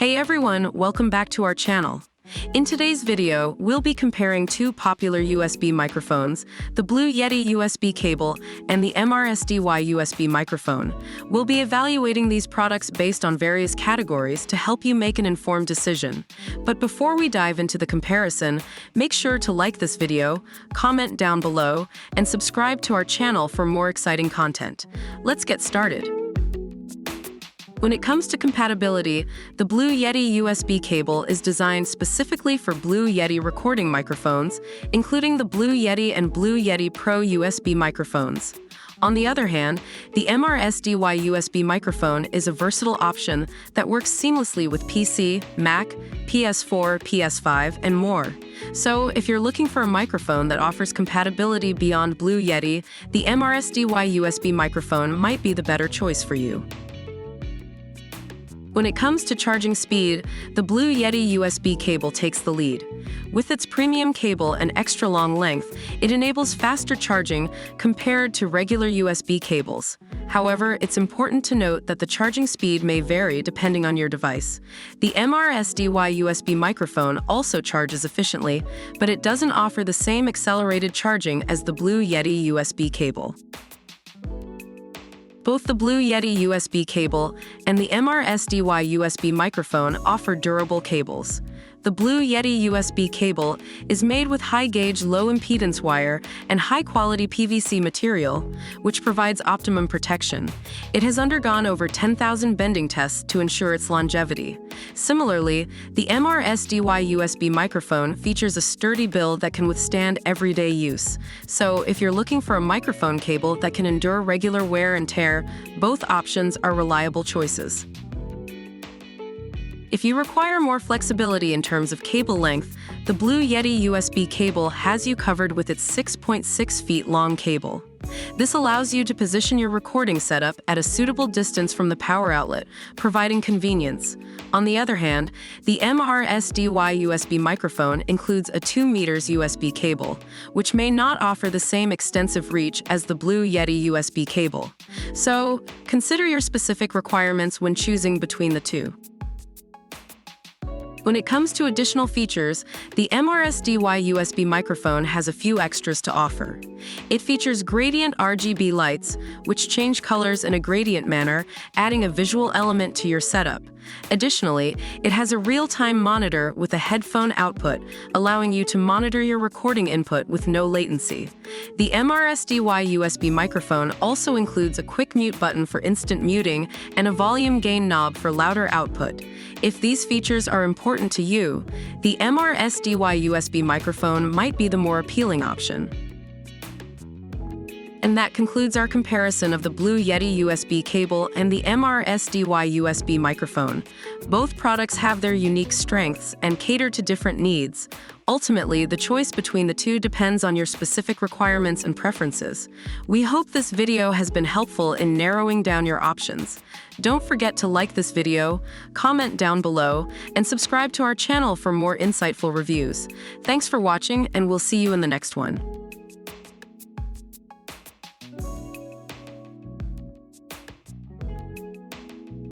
Hey everyone, welcome back to our channel. In today's video, we'll be comparing two popular USB microphones, the Blue Yeti USB cable and the MRSDY USB microphone. We'll be evaluating these products based on various categories to help you make an informed decision. But before we dive into the comparison, make sure to like this video, comment down below, and subscribe to our channel for more exciting content. Let's get started. When it comes to compatibility, the Blue Yeti USB cable is designed specifically for Blue Yeti recording microphones, including the Blue Yeti and Blue Yeti Pro USB microphones. On the other hand, the MRSDY USB microphone is a versatile option that works seamlessly with PC, Mac, PS4, PS5, and more. So, if you're looking for a microphone that offers compatibility beyond Blue Yeti, the MRSDY USB microphone might be the better choice for you. When it comes to charging speed, the Blue Yeti USB cable takes the lead. With its premium cable and extra long length, it enables faster charging compared to regular USB cables. However, it's important to note that the charging speed may vary depending on your device. The MRSDY USB microphone also charges efficiently, but it doesn't offer the same accelerated charging as the Blue Yeti USB cable. Both the Blue Yeti USB cable and the MRSDY USB microphone offer durable cables. The Blue Yeti USB cable is made with high-gauge, low-impedance wire and high-quality PVC material, which provides optimum protection. It has undergone over 10,000 bending tests to ensure its longevity. Similarly, the MRSDY USB microphone features a sturdy build that can withstand everyday use. So, if you're looking for a microphone cable that can endure regular wear and tear, both options are reliable choices. If you require more flexibility in terms of cable length, the Blue Yeti USB cable has you covered with its 6.6 feet long cable. This allows you to position your recording setup at a suitable distance from the power outlet, providing convenience. On the other hand, the MRSDY USB microphone includes a 2 meters USB cable, which may not offer the same extensive reach as the Blue Yeti USB cable. So, consider your specific requirements when choosing between the two. When it comes to additional features, the MRSDY USB microphone has a few extras to offer. It features gradient RGB lights, which change colors in a gradient manner, adding a visual element to your setup. Additionally, it has a real-time monitor with a headphone output, allowing you to monitor your recording input with no latency. The MRSDY USB microphone also includes a quick mute button for instant muting and a volume gain knob for louder output. If these features are important to you, the MRSDY USB microphone might be the more appealing option. And that concludes our comparison of the Blue Yeti USB cable and the MRSDY USB microphone. Both products have their unique strengths and cater to different needs. Ultimately, the choice between the two depends on your specific requirements and preferences. We hope this video has been helpful in narrowing down your options. Don't forget to like this video, comment down below, and subscribe to our channel for more insightful reviews. Thanks for watching, and we'll see you in the next one.